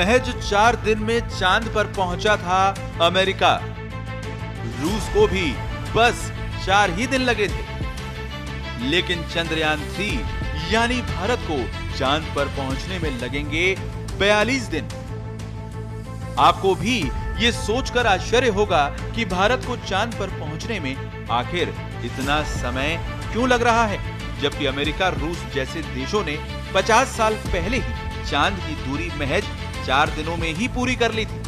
महज 4 दिन में चांद पर पहुंचा था अमेरिका। रूस को भी बस 4 ही दिन लगे थे, लेकिन चंद्रयान 3 यानी भारत को चांद पर पहुंचने में लगेंगे 42 दिन। आपको भी ये सोचकर आश्चर्य होगा कि भारत को चांद पर पहुंचने में आखिर इतना समय क्यों लग रहा है, जबकि अमेरिका, रूस जैसे देशों ने 50 साल पहले ही चांद की दूरी महज 4 दिनों में ही पूरी कर ली थी।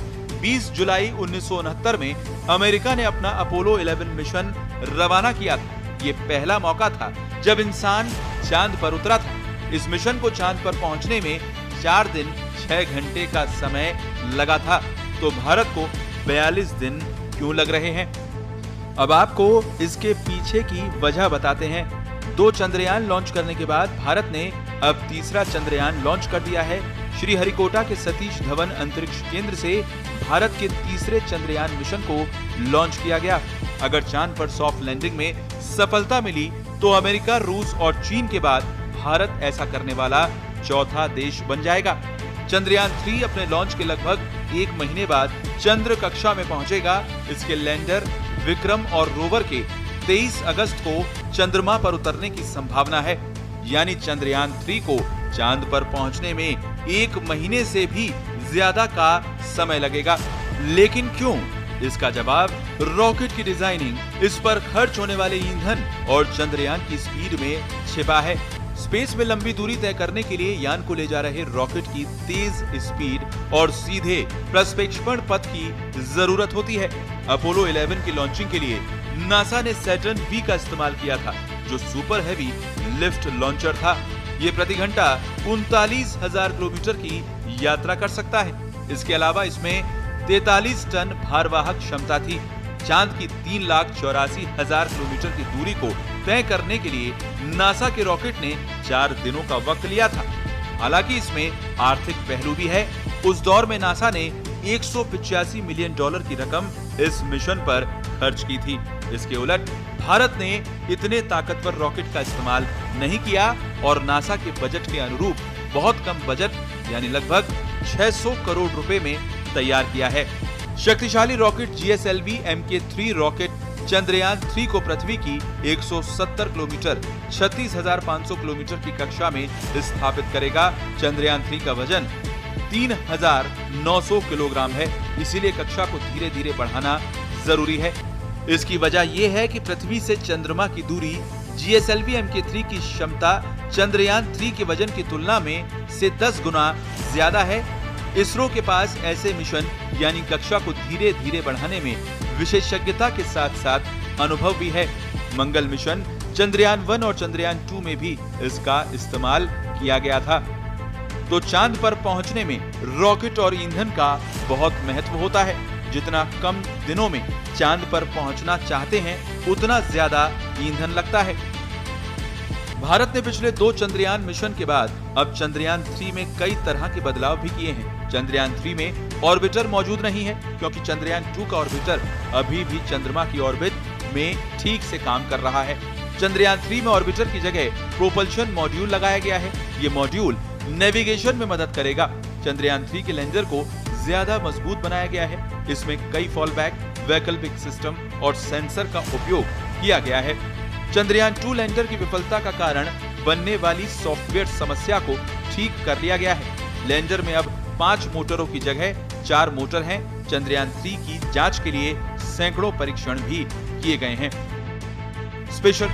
20 जुलाई 1969 में अमेरिका ने अपना अपोलो 11 मिशन रवाना किया था। ये पहला मौका था जब इंसान चांद पर उतरा था। इस मिशन को चांद पर पहुंचने में 4 दिन 6 घंटे का समय लगा था, तो भारत को 42 दिन क्यों लग रहे हैं? अब आपको इसके पीछे की वजह बताते हैं। 2 चंद्रयान लॉन्च करने के बाद भारत ने अब तीसरा चंद्रयान लॉन्च कर दिया है। श्रीहरिकोटा के सतीश धवन अंतरिक्ष केंद्र से भारत के तीसरे चंद्रयान मिशन को लॉन्च किया गया। अगर चांद पर सॉफ्ट लैंडिंग में सफलता मिली तो अमेरिका, रूस और चीन के बाद भारत ऐसा करने वाला चौथा देश बन जाएगा। चंद्रयान 3 अपने लॉन्च के लगभग 1 महीने बाद चंद्र कक्षा में पहुंचेगा। इसके लैंडर विक्रम और रोवर के 23 अगस्त को चंद्रमा पर उतरने की संभावना है, यानी चंद्रयान 3 को चांद पर पहुंचने में 1 महीने से भी ज्यादा का समय लगेगा। लेकिन क्यों? इसका जवाब रॉकेट की डिजाइनिंग, इस पर खर्च होने वाले ईंधन और चंद्रयान की स्पीड में छिपा है। स्पेस में लंबी दूरी तय करने के लिए यान को ले जा रहे रॉकेट की तेज स्पीड और सीधे प्रक्षेपण पथ की जरूरत होती है। अपोलो 11 की लॉन्चिंग के लिए नासा ने सैटर्न वी का इस्तेमाल किया था, जो सुपर हैवी लिफ्ट लॉन्चर था। ये प्रति घंटा 39,000 किलोमीटर की यात्रा कर सकता है। इसके अलावा इसमें 43 टन भारवाहक क्षमता थी। चांद की 3,84,000 किलोमीटर की दूरी को तय करने के लिए नासा के रॉकेट ने 4 दिनों का वक्त लिया था। हालांकि इसमें आर्थिक पहलू भी है। उस दौर में नासा ने $185 मिलियन की रकम इस मिशन पर खर्च की थी। इसके उलट भारत ने इतने ताकतवर रॉकेट का इस्तेमाल नहीं किया और नासा के बजट के अनुरूप बहुत कम बजट यानी लगभग 600 करोड़ रुपए में तैयार किया है। शक्तिशाली rocket GSLV Mk3 rocket Chandrayaan 3 को पृथ्वी की 170 किलोमीटर 36,500 किलोमीटर की कक्षा में स्थापित करेगा। चंद्रयान 3 का वजन 3,900 किलोग्राम है, इसीलिए कक्षा को धीरे धीरे बढ़ाना जरूरी है। इसकी वजह यह है कि पृथ्वी से चंद्रमा की दूरी GSLV Mk3 की क्षमता चंद्रयान 3 के वजन की तुलना में से 10 गुना ज्यादा है। इसरो के पास ऐसे मिशन यानी कक्षा को धीरे धीरे बढ़ाने में विशेषज्ञता के साथ साथ अनुभव भी है। मंगल मिशन चंद्रयान 1 और चंद्रयान 2 में भी इसका इस्तेमाल किया गया था। तो चांद पर पहुंचने में रॉकेट और ईंधन का बहुत महत्व होता है। जितना कम दिनों में चांद पर पहुंचना चाहते हैं, उतना ज्यादा ईंधन लगता है। भारत ने पिछले 2 चंद्रयान मिशन के बाद अब चंद्रयान 3 में कई तरह के बदलाव भी किए हैं। चंद्रयान 3 में ऑर्बिटर मौजूद नहीं है, क्योंकि चंद्रयान 2 का ऑर्बिटर अभी भी चंद्रमा की ऑर्बिट में ठीक से काम कर रहा है। चंद्रयान 3 में ऑर्बिटर की जगह प्रोपल्शन मॉड्यूल लगाया गया है। ये मॉड्यूल नेविगेशन में मदद करेगा। चंद्रयान 3 के लैंडर को ज्यादा मजबूत बनाया गया है। इसमें कई फॉलबैक, वैकल्पिक सिस्टम और सेंसर का उपयोग किया गया है। चंद्रयान 2 लैंडर की विफलता का कारण बनने वाली सॉफ्टवेयर समस्या को ठीक कर लिया गया है। लैंडर में अब 5 मोटरों की जगह 4 मोटर हैं। चंद्रयान 3 की जांच के लिए सैकड़ों परीक्षण भी किए गए हैं। स्पेशल